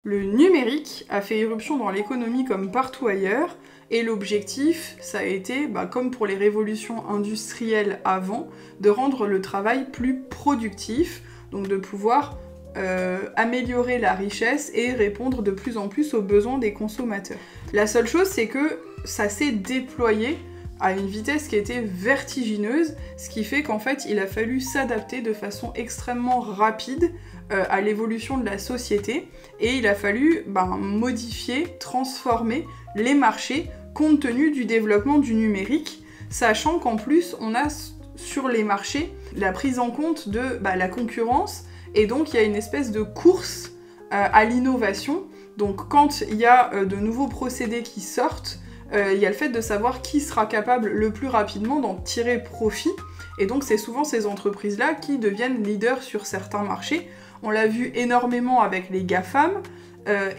Le numérique a fait irruption dans l'économie comme partout ailleurs, et l'objectif, ça a été, comme pour les révolutions industrielles avant, de rendre le travail plus productif, donc de pouvoir améliorer la richesse et répondre de plus en plus aux besoins des consommateurs. La seule chose, c'est que ça s'est déployé à une vitesse qui était vertigineuse, ce qui fait qu'en fait, il a fallu s'adapter de façon extrêmement rapide à l'évolution de la société, et il a fallu modifier, transformer les marchés compte tenu du développement du numérique, sachant qu'en plus, on a sur les marchés la prise en compte de la concurrence, et donc il y a une espèce de course à l'innovation. Donc quand il y a de nouveaux procédés qui sortent, il y a le fait de savoir qui sera capable le plus rapidement d'en tirer profit, et donc c'est souvent ces entreprises-là qui deviennent leaders sur certains marchés. On l'a vu énormément avec les GAFAM,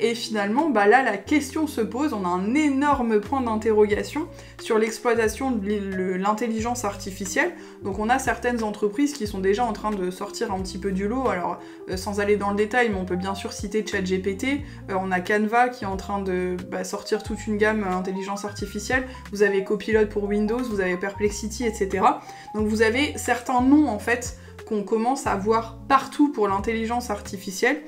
et finalement, là, la question se pose, on a un énorme point d'interrogation sur l'exploitation de l'intelligence artificielle. Donc on a certaines entreprises qui sont déjà en train de sortir un petit peu du lot, alors sans aller dans le détail, mais on peut bien sûr citer ChatGPT, on a Canva qui est en train de sortir toute une gamme intelligence artificielle, vous avez Copilot pour Windows, vous avez Perplexity, etc. Donc vous avez certains noms, en fait, qu'on commence à voir partout pour l'intelligence artificielle,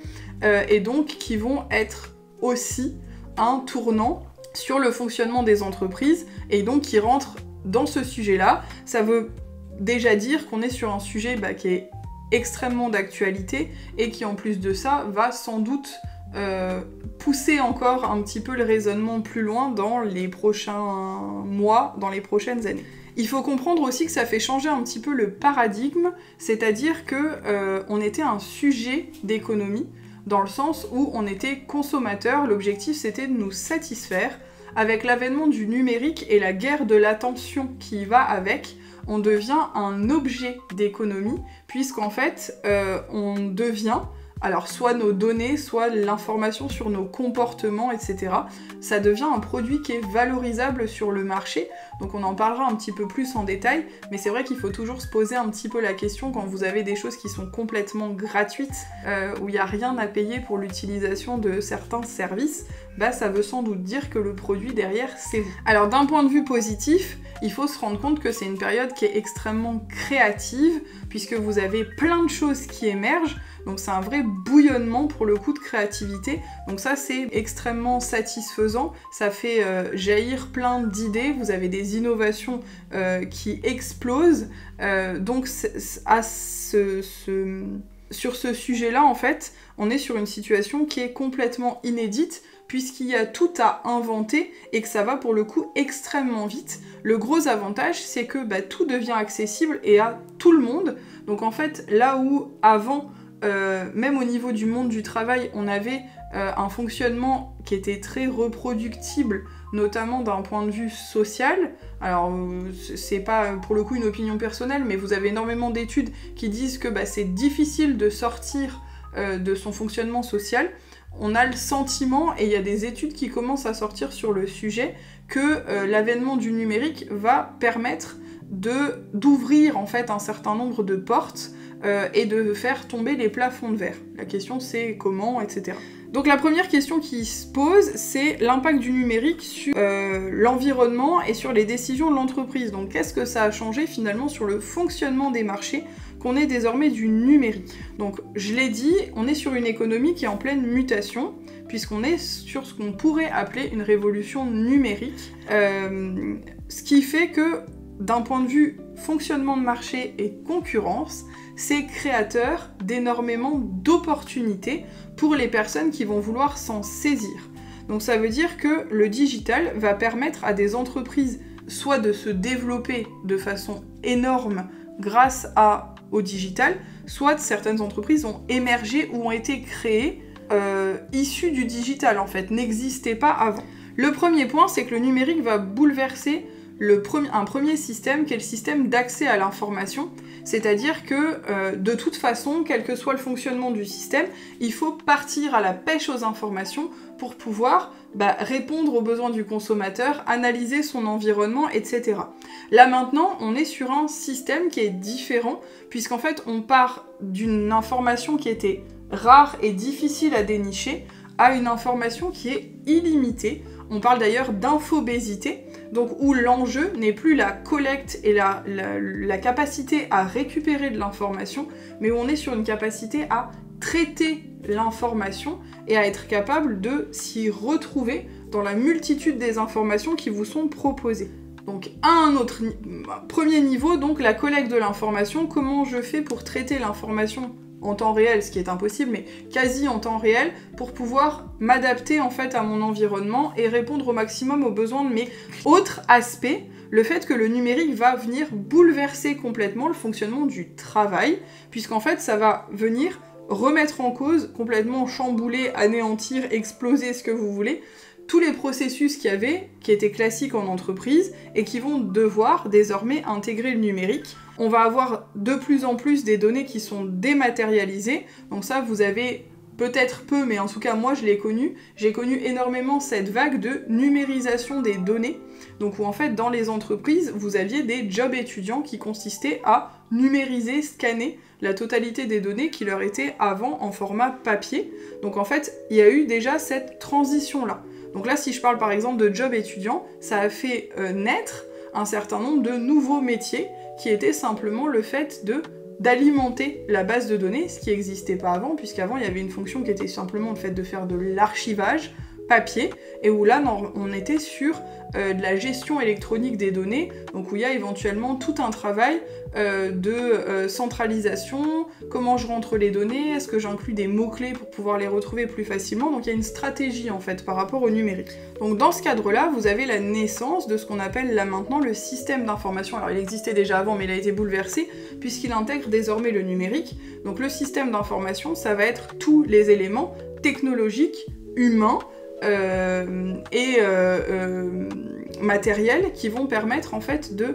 et donc qui vont être aussi un tournant sur le fonctionnement des entreprises, et donc qui rentrent dans ce sujet-là. Ça veut déjà dire qu'on est sur un sujet qui est extrêmement d'actualité, et qui en plus de ça va sans doute pousser encore un petit peu le raisonnement plus loin dans les prochains mois, dans les prochaines années. Il faut comprendre aussi que ça fait changer un petit peu le paradigme, c'est-à-dire que on était un sujet d'économie, dans le sens où on était consommateur, l'objectif c'était de nous satisfaire. Avec l'avènement du numérique et la guerre de l'attention qui va avec, on devient un objet d'économie, puisqu'en fait, on devient, alors soit nos données, soit l'information sur nos comportements, etc. Ça devient un produit qui est valorisable sur le marché, donc on en parlera un petit peu plus en détail, mais c'est vrai qu'il faut toujours se poser un petit peu la question quand vous avez des choses qui sont complètement gratuites, où il n'y a rien à payer pour l'utilisation de certains services, ça veut sans doute dire que le produit derrière, c'est vous. Alors d'un point de vue positif, il faut se rendre compte que c'est une période qui est extrêmement créative, puisque vous avez plein de choses qui émergent, donc c'est un vrai bouillonnement pour le coup de créativité, donc ça c'est extrêmement satisfaisant, ça fait jaillir plein d'idées, vous avez des innovations qui explosent, donc sur ce sujet-là, en fait, on est sur une situation qui est complètement inédite, puisqu'il y a tout à inventer et que ça va pour le coup extrêmement vite. Le gros avantage, c'est que tout devient accessible et à tout le monde. Donc en fait, là où avant, même au niveau du monde du travail, on avait un fonctionnement qui était très reproductible, notamment d'un point de vue social. Alors, c'est pas pour le coup une opinion personnelle, mais vous avez énormément d'études qui disent que c'est difficile de sortir de son fonctionnement social. On a le sentiment, et il y a des études qui commencent à sortir sur le sujet, que l'avènement du numérique va permettre d'ouvrir en fait un certain nombre de portes et de faire tomber les plafonds de verre. La question c'est comment, etc. Donc la première question qui se pose, c'est l'impact du numérique sur l'environnement et sur les décisions de l'entreprise. Donc qu'est-ce que ça a changé finalement sur le fonctionnement des marchés, qu'on est désormais du numérique. Donc je l'ai dit, on est sur une économie qui est en pleine mutation, puisqu'on est sur ce qu'on pourrait appeler une révolution numérique, ce qui fait que d'un point de vue fonctionnement de marché et concurrence, c'est créateur d'énormément d'opportunités pour les personnes qui vont vouloir s'en saisir. Donc ça veut dire que le digital va permettre à des entreprises soit de se développer de façon énorme grâce au digital, soit certaines entreprises ont émergé ou ont été créées issues du digital en fait, n'existaient pas avant. Le premier point, c'est que le numérique va bouleverser un premier système qui est le système d'accès à l'information, c'est-à-dire que de toute façon, quel que soit le fonctionnement du système, il faut partir à la pêche aux informations pour pouvoir répondre aux besoins du consommateur, analyser son environnement, etc. Là maintenant, on est sur un système qui est différent, puisqu'en fait on part d'une information qui était rare et difficile à dénicher, à une information qui est illimitée. On parle d'ailleurs d'infobésité, donc où l'enjeu n'est plus la collecte et la capacité à récupérer de l'information, mais où on est sur une capacité à traiter l'information et à être capable de s'y retrouver dans la multitude des informations qui vous sont proposées. Donc à un autre premier niveau, donc la collecte de l'information, comment je fais pour traiter l'information en temps réel, ce qui est impossible, mais quasi en temps réel, pour pouvoir m'adapter en fait à mon environnement et répondre au maximum aux besoins de mes autres aspects, le fait que le numérique va venir bouleverser complètement le fonctionnement du travail, puisqu'en fait ça va venir remettre en cause, complètement chambouler, anéantir, exploser, ce que vous voulez, tous les processus qu'il y avait, qui étaient classiques en entreprise, et qui vont devoir désormais intégrer le numérique. On va avoir de plus en plus des données qui sont dématérialisées, donc ça vous avez peut-être peu, mais en tout cas moi je l'ai connu, j'ai connu énormément cette vague de numérisation des données, donc où en fait dans les entreprises vous aviez des jobs étudiants qui consistaient à numériser, scanner la totalité des données qui leur étaient avant en format papier, donc en fait il y a eu déjà cette transition-là. Donc là si je parle par exemple de jobs étudiants, ça a fait naître un certain nombre de nouveaux métiers qui étaient simplement le fait d'alimenter la base de données, ce qui n'existait pas avant, puisqu'avant il y avait une fonction qui était simplement le fait de faire de l'archivage papier, et où là on était sur de la gestion électronique des données, donc où il y a éventuellement tout un travail de centralisation, comment je rentre les données, est-ce que j'inclus des mots-clés pour pouvoir les retrouver plus facilement, donc il y a une stratégie en fait par rapport au numérique. Donc dans ce cadre-là, vous avez la naissance de ce qu'on appelle là maintenant le système d'information. Alors il existait déjà avant, mais il a été bouleversé, puisqu'il intègre désormais le numérique. Donc le système d'information, ça va être tous les éléments technologiques, humains, et matériels qui vont permettre en fait de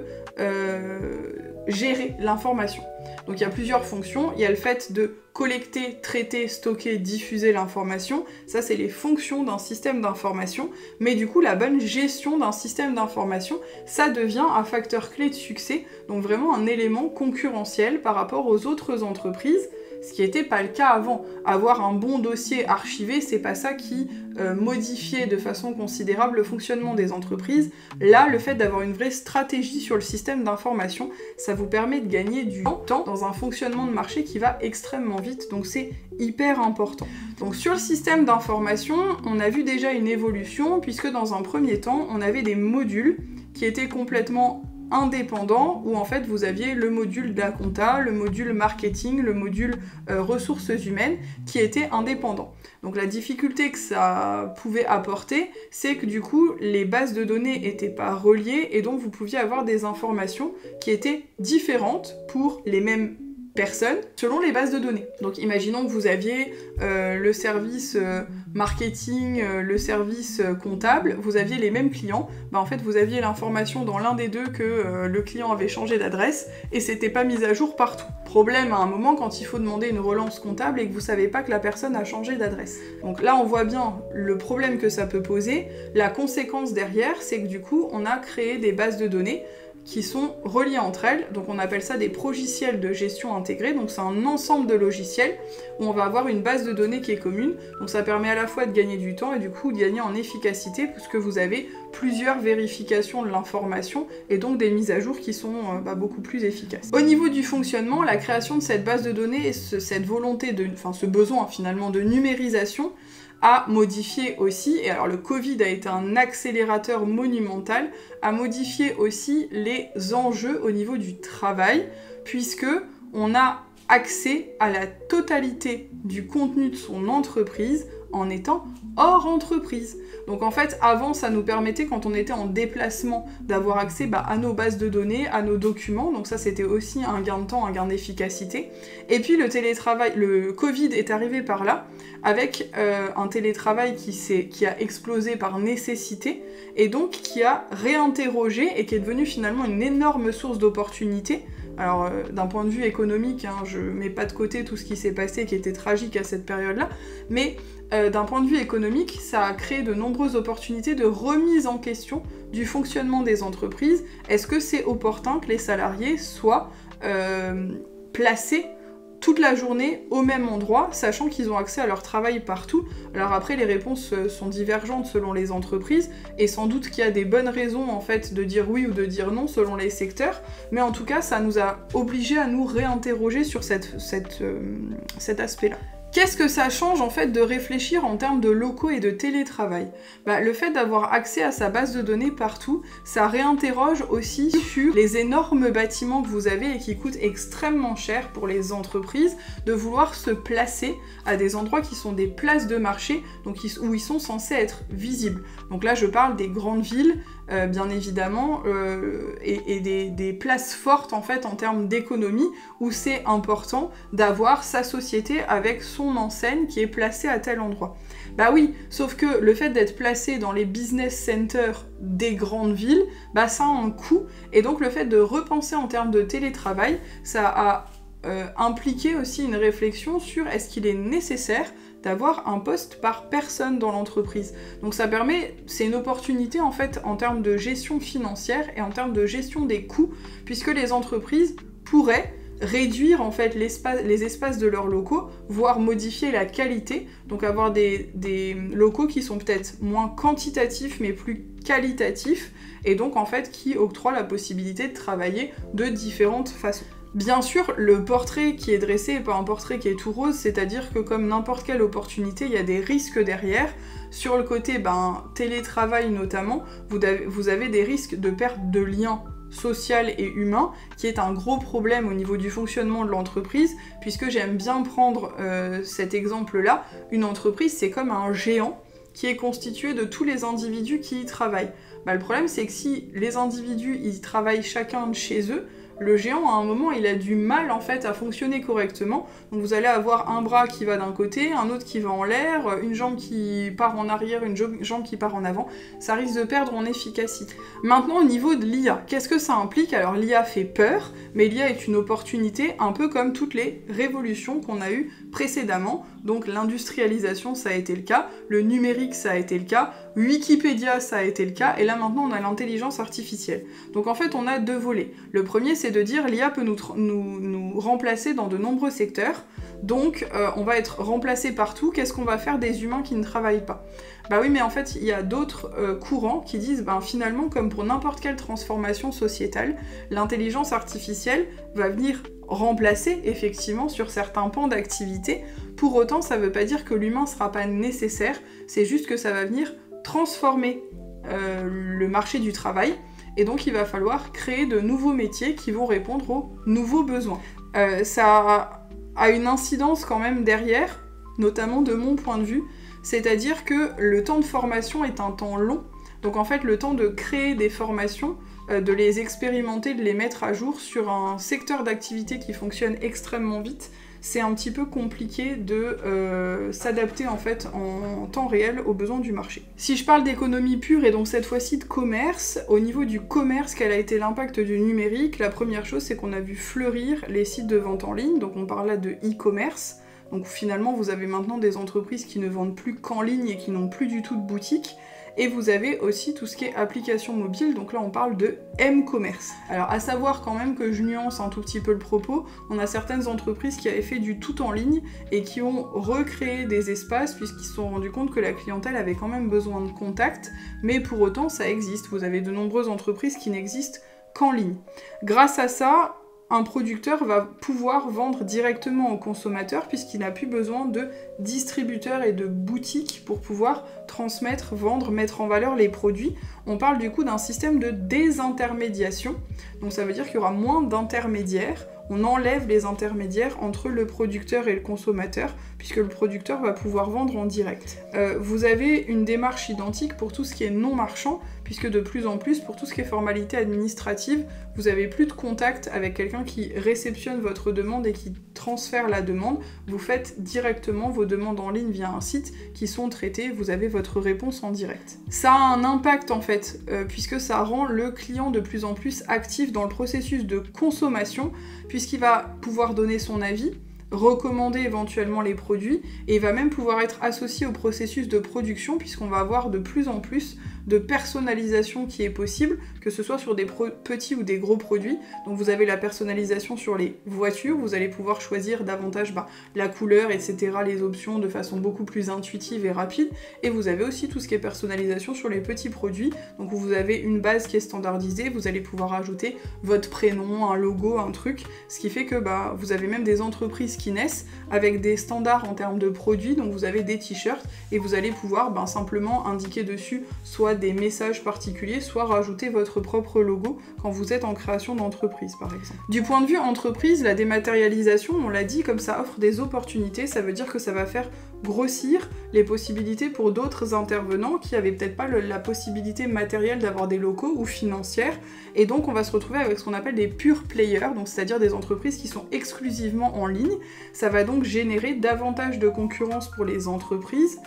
gérer l'information. Donc il y a plusieurs fonctions, il y a le fait de collecter, traiter, stocker, diffuser l'information, ça c'est les fonctions d'un système d'information, mais du coup la bonne gestion d'un système d'information, ça devient un facteur clé de succès, donc vraiment un élément concurrentiel par rapport aux autres entreprises, ce qui n'était pas le cas avant. Avoir un bon dossier archivé, c'est pas ça qui modifiait de façon considérable le fonctionnement des entreprises. Là, le fait d'avoir une vraie stratégie sur le système d'information, ça vous permet de gagner du temps dans un fonctionnement de marché qui va extrêmement vite, donc c'est hyper important. Donc sur le système d'information, on a vu déjà une évolution, puisque dans un premier temps, on avait des modules qui étaient complètement indépendant, où en fait vous aviez le module de la compta, le module marketing, le module ressources humaines qui étaient indépendants. Donc la difficulté que ça pouvait apporter, c'est que du coup les bases de données n'étaient pas reliées et donc vous pouviez avoir des informations qui étaient différentes pour les mêmes personnes selon les bases de données. Donc imaginons que vous aviez le service marketing, le service comptable, vous aviez les mêmes clients, bah en fait vous aviez l'information dans l'un des deux que le client avait changé d'adresse et c'était pas mis à jour partout. Problème à un moment quand il faut demander une relance comptable et que vous savez pas que la personne a changé d'adresse. Donc là on voit bien le problème que ça peut poser, la conséquence derrière c'est que du coup on a créé des bases de données qui sont reliées entre elles, donc on appelle ça des progiciels de gestion intégrés, donc c'est un ensemble de logiciels où on va avoir une base de données qui est commune, donc ça permet à la fois de gagner du temps et du coup de gagner en efficacité, puisque vous avez plusieurs vérifications de l'information et donc des mises à jour qui sont beaucoup plus efficaces. Au niveau du fonctionnement, la création de cette base de données et cette volonté ce besoin finalement de numérisation a modifié aussi, et alors le Covid a été un accélérateur monumental, a modifié aussi les enjeux au niveau du travail, puisque on a accès à la totalité du contenu de son entreprise en étant hors entreprise. Donc en fait, avant, ça nous permettait, quand on était en déplacement, d'avoir accès à nos bases de données, à nos documents, donc ça c'était aussi un gain de temps, un gain d'efficacité. Et puis le télétravail, le Covid est arrivé par là, avec un télétravail qui a explosé par nécessité, et donc qui a réinterrogé, et qui est devenu finalement une énorme source d'opportunités. Alors d'un point de vue économique, je mets pas de côté tout ce qui s'est passé qui était tragique à cette période-là, mais d'un point de vue économique, ça a créé de nombreuses opportunités de remise en question du fonctionnement des entreprises. Est-ce que c'est opportun que les salariés soient placés toute la journée au même endroit, sachant qu'ils ont accès à leur travail partout. Alors après, les réponses sont divergentes selon les entreprises, et sans doute qu'il y a des bonnes raisons en fait de dire oui ou de dire non selon les secteurs, mais en tout cas, ça nous a obligés à nous réinterroger sur cet aspect-là. Qu'est-ce que ça change en fait de réfléchir en termes de locaux et de télétravail ? Le fait d'avoir accès à sa base de données partout, ça réinterroge aussi sur les énormes bâtiments que vous avez et qui coûtent extrêmement cher pour les entreprises de vouloir se placer à des endroits qui sont des places de marché, donc où ils sont censés être visibles. Donc là je parle des grandes villes, bien évidemment, et des places fortes en fait en termes d'économie, où c'est important d'avoir sa société avec son enseigne qui est placée à tel endroit. Bah oui, sauf que le fait d'être placé dans les business centers des grandes villes, ça a un coût, et donc le fait de repenser en termes de télétravail, ça a impliqué aussi une réflexion sur est-ce qu'il est nécessaire d'avoir un poste par personne dans l'entreprise. Donc ça permet, c'est une opportunité en fait en termes de gestion financière et en termes de gestion des coûts, puisque les entreprises pourraient réduire en fait les espaces de leurs locaux, voire modifier la qualité, donc avoir des locaux qui sont peut-être moins quantitatifs mais plus qualitatifs, et donc en fait qui octroient la possibilité de travailler de différentes façons. Bien sûr, le portrait qui est dressé n'est pas un portrait qui est tout rose, c'est-à-dire que comme n'importe quelle opportunité, il y a des risques derrière. Sur le côté télétravail notamment, vous avez des risques de perte de liens social et humain, qui est un gros problème au niveau du fonctionnement de l'entreprise, puisque j'aime bien prendre cet exemple-là. Une entreprise, c'est comme un géant qui est constitué de tous les individus qui y travaillent. Le problème, c'est que si les individus y travaillent chacun de chez eux, le géant, à un moment, il a du mal en fait à fonctionner correctement. Donc vous allez avoir un bras qui va d'un côté, un autre qui va en l'air, une jambe qui part en arrière, une jambe qui part en avant. Ça risque de perdre en efficacité. Maintenant, au niveau de l'IA, qu'est-ce que ça implique ? Alors l'IA fait peur, mais l'IA est une opportunité, un peu comme toutes les révolutions qu'on a eues précédemment. Donc l'industrialisation, ça a été le cas, le numérique, ça a été le cas, Wikipédia, ça a été le cas, et là maintenant on a l'intelligence artificielle. Donc en fait on a deux volets. Le premier, c'est de dire l'IA peut nous remplacer dans de nombreux secteurs, donc on va être remplacé partout. Qu'est-ce qu'on va faire des humains qui ne travaillent pas ? Oui, mais en fait il y a d'autres courants qui disent finalement, comme pour n'importe quelle transformation sociétale, l'intelligence artificielle va venir remplacer effectivement sur certains pans d'activité. Pour autant, ça ne veut pas dire que l'humain ne sera pas nécessaire, c'est juste que ça va venir transformer le marché du travail, et donc il va falloir créer de nouveaux métiers qui vont répondre aux nouveaux besoins. Ça a une incidence quand même derrière, notamment de mon point de vue, c'est-à-dire que le temps de formation est un temps long, donc en fait le temps de créer des formations, de les expérimenter, de les mettre à jour sur un secteur d'activité qui fonctionne extrêmement vite, c'est un petit peu compliqué de s'adapter en fait en temps réel aux besoins du marché. Si je parle d'économie pure et donc cette fois-ci de commerce, au niveau du commerce, quel a été l'impact du numérique ? La première chose, c'est qu'on a vu fleurir les sites de vente en ligne, donc on parle là de e-commerce. Donc finalement, vous avez maintenant des entreprises qui ne vendent plus qu'en ligne et qui n'ont plus du tout de boutique. Et vous avez aussi tout ce qui est application mobile, donc là on parle de m-commerce. Alors à savoir quand même que je nuance un tout petit peu le propos, on a certaines entreprises qui avaient fait du tout en ligne et qui ont recréé des espaces puisqu'ils se sont rendus compte que la clientèle avait quand même besoin de contact, mais pour autant ça existe, vous avez de nombreuses entreprises qui n'existent qu'en ligne. Grâce à ça, un producteur va pouvoir vendre directement au consommateur puisqu'il n'a plus besoin de distributeurs et de boutiques pour pouvoir transmettre, vendre, mettre en valeur les produits. On parle du coup d'un système de désintermédiation, donc ça veut dire qu'il y aura moins d'intermédiaires. On enlève les intermédiaires entre le producteur et le consommateur, puisque le producteur va pouvoir vendre en direct. Vous avez une démarche identique pour tout ce qui est non marchand, puisque de plus en plus, pour tout ce qui est formalité administrative, vous n'avez plus de contact avec quelqu'un qui réceptionne votre demande et qui transfère la demande. Vous faites directement vos demandes en ligne via un site qui sont traitées, vous avez votre réponse en direct. Ça a un impact en fait, puisque ça rend le client de plus en plus actif dans le processus de consommation, puisqu'il va pouvoir donner son avis, recommander éventuellement les produits, et il va même pouvoir être associé au processus de production, puisqu'on va avoir de plus en plus de personnalisation qui est possible, que ce soit sur des petits ou des gros produits. Donc vous avez la personnalisation sur les voitures, vous allez pouvoir choisir davantage la couleur, etc., les options de façon beaucoup plus intuitive et rapide. Et vous avez aussi tout ce qui est personnalisation sur les petits produits. Donc vous avez une base qui est standardisée, vous allez pouvoir ajouter votre prénom, un logo, un truc, ce qui fait que vous avez même des entreprises qui naissent avec des standards en termes de produits. Donc vous avez des t-shirts et vous allez pouvoir simplement indiquer dessus soit des messages particuliers, soit rajouter votre propre logo quand vous êtes en création d'entreprise par exemple. Du point de vue entreprise, la dématérialisation, on l'a dit, comme ça offre des opportunités, ça veut dire que ça va faire grossir les possibilités pour d'autres intervenants qui avaient peut-être pas la possibilité matérielle d'avoir des locaux ou financière, et donc on va se retrouver avec ce qu'on appelle des pure players, donc c'est-à-dire des entreprises qui sont exclusivement en ligne. Ça va donc générer davantage de concurrence pour les entreprises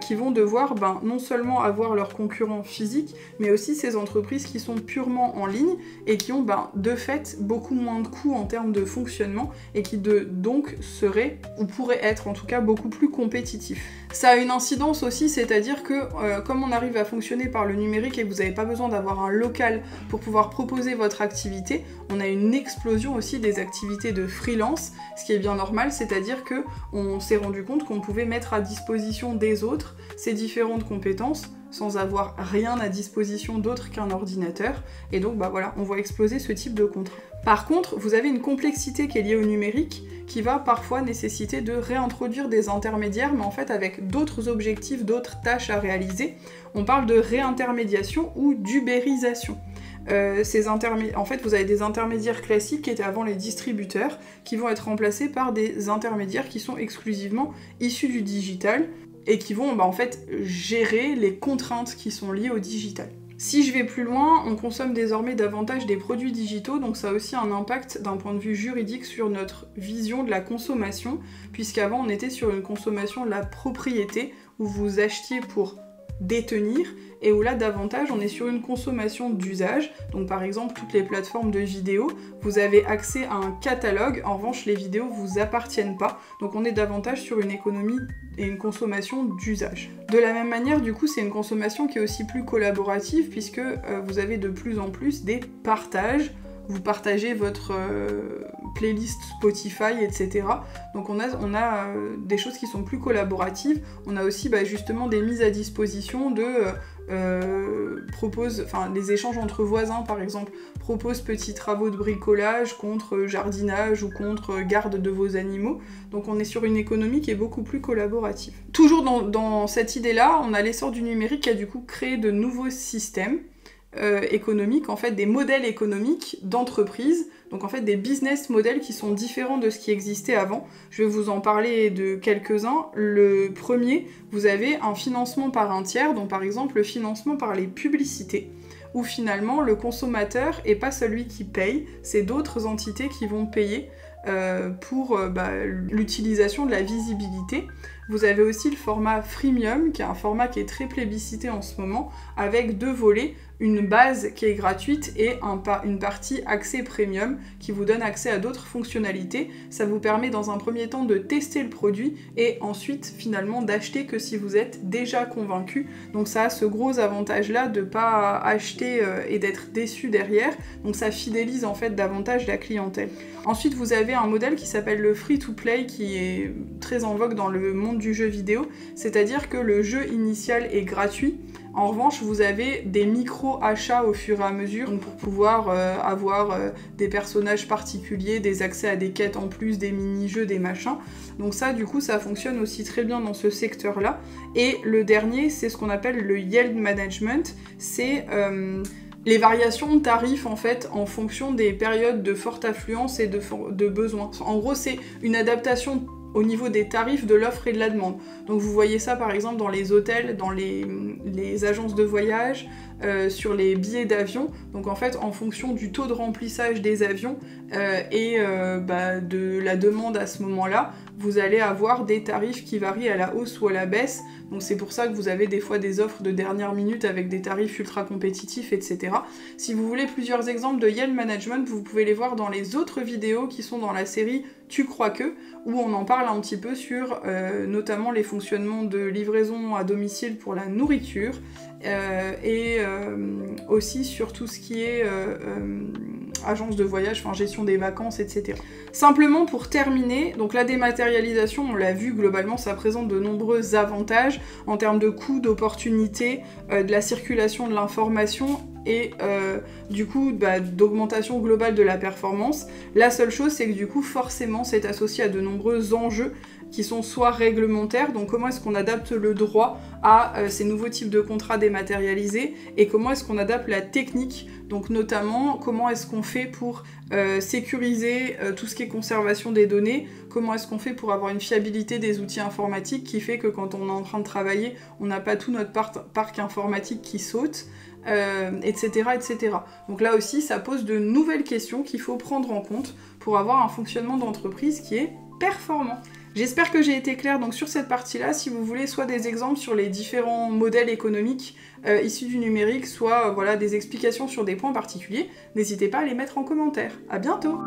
qui vont devoir non seulement avoir leurs concurrents physiques, mais aussi ces entreprises qui sont purement en ligne et qui ont de fait beaucoup moins de coûts en termes de fonctionnement et qui donc seraient, ou pourraient être en tout cas, beaucoup plus compétitifs. Ça a une incidence aussi, c'est-à-dire que comme on arrive à fonctionner par le numérique et que vous n'avez pas besoin d'avoir un local pour pouvoir proposer votre activité, on a une explosion aussi des activités de freelance, ce qui est bien normal, c'est-à-dire que on s'est rendu compte qu'on pouvait mettre à disposition des autres ces différentes compétences sans avoir rien à disposition d'autre qu'un ordinateur, et donc voilà, on voit exploser ce type de contrat. Par contre, vous avez une complexité qui est liée au numérique, qui va parfois nécessiter de réintroduire des intermédiaires, mais en fait avec d'autres objectifs, d'autres tâches à réaliser. On parle de réintermédiation ou d'ubérisation. En fait, vous avez des intermédiaires classiques qui étaient avant les distributeurs, qui vont être remplacés par des intermédiaires qui sont exclusivement issus du digital, et qui vont en fait gérer les contraintes qui sont liées au digital. Si je vais plus loin, on consomme désormais davantage des produits digitaux, donc ça a aussi un impact d'un point de vue juridique sur notre vision de la consommation, puisqu'avant on était sur une consommation de la propriété, où vous achetiez pour détenir, et où là davantage on est sur une consommation d'usage. Donc par exemple toutes les plateformes de vidéos, vous avez accès à un catalogue, en revanche les vidéos vous appartiennent pas, donc on est davantage sur une économie et une consommation d'usage. De la même manière, du coup, c'est une consommation qui est aussi plus collaborative, puisque vous avez de plus en plus des partages. Vous partagez votre playlist Spotify, etc. Donc on a des choses qui sont plus collaboratives. On a aussi justement des mises à disposition de les échanges entre voisins par exemple proposent petits travaux de bricolage contre jardinage ou contre garde de vos animaux. Donc on est sur une économie qui est beaucoup plus collaborative. Toujours dans cette idée-là, on a l'essor du numérique qui a du coup créé de nouveaux systèmes économiques, en fait des modèles économiques d'entreprise, donc en fait des business models qui sont différents de ce qui existait avant. Je vais vous en parler de quelques-uns. Le premier, vous avez un financement par un tiers, donc par exemple le financement par les publicités, où finalement le consommateur n'est pas celui qui paye, c'est d'autres entités qui vont payer pour l'utilisation de la visibilité. Vous avez aussi le format freemium, qui est un format qui est très plébiscité en ce moment, avec deux volets, une base qui est gratuite et une partie accès premium qui vous donne accès à d'autres fonctionnalités. Ça vous permet dans un premier temps de tester le produit et ensuite finalement d'acheter que si vous êtes déjà convaincu. Donc ça a ce gros avantage là de pas acheter et d'être déçu derrière, donc ça fidélise en fait davantage la clientèle. Ensuite vous avez un modèle qui s'appelle le free-to-play qui est très en vogue dans le monde du jeu vidéo, c'est-à-dire que le jeu initial est gratuit. En revanche, vous avez des micro-achats au fur et à mesure pour pouvoir avoir des personnages particuliers, des accès à des quêtes en plus, des mini-jeux, des machins. Donc ça, du coup, ça fonctionne aussi très bien dans ce secteur-là. Et le dernier, c'est ce qu'on appelle le yield management. C'est les variations de tarifs, en fait, en fonction des périodes de forte affluence et de besoin. En gros, c'est une adaptation au niveau des tarifs de l'offre et de la demande. Donc vous voyez ça par exemple dans les hôtels, dans les agences de voyage, sur les billets d'avion. Donc en fait en fonction du taux de remplissage des avions et de la demande à ce moment-là, vous allez avoir des tarifs qui varient à la hausse ou à la baisse. Donc c'est pour ça que vous avez des fois des offres de dernière minute avec des tarifs ultra compétitifs, etc. Si vous voulez plusieurs exemples de yield management, vous pouvez les voir dans les autres vidéos qui sont dans la série Tu crois que, où on en parle un petit peu sur notamment les fonctionnements de livraison à domicile pour la nourriture et aussi sur tout ce qui est agence de voyage, enfin gestion des vacances, etc. Simplement pour terminer, donc la dématérialisation, on l'a vu, globalement ça présente de nombreux avantages en termes de coûts, d'opportunités, de la circulation de l'information et du coup d'augmentation globale de la performance. La seule chose c'est que du coup forcément c'est associé à de nombreux enjeux qui sont soit réglementaires, donc comment est-ce qu'on adapte le droit à ces nouveaux types de contrats dématérialisés, et comment est-ce qu'on adapte la technique, donc notamment comment est-ce qu'on fait pour sécuriser tout ce qui est conservation des données, comment est-ce qu'on fait pour avoir une fiabilité des outils informatiques qui fait que quand on est en train de travailler, on n'a pas tout notre parc informatique qui saute, etc., etc. Donc là aussi, ça pose de nouvelles questions qu'il faut prendre en compte pour avoir un fonctionnement d'entreprise qui est performant. J'espère que j'ai été claire donc sur cette partie-là. Si vous voulez soit des exemples sur les différents modèles économiques issus du numérique, soit voilà, des explications sur des points particuliers, n'hésitez pas à les mettre en commentaire. À bientôt!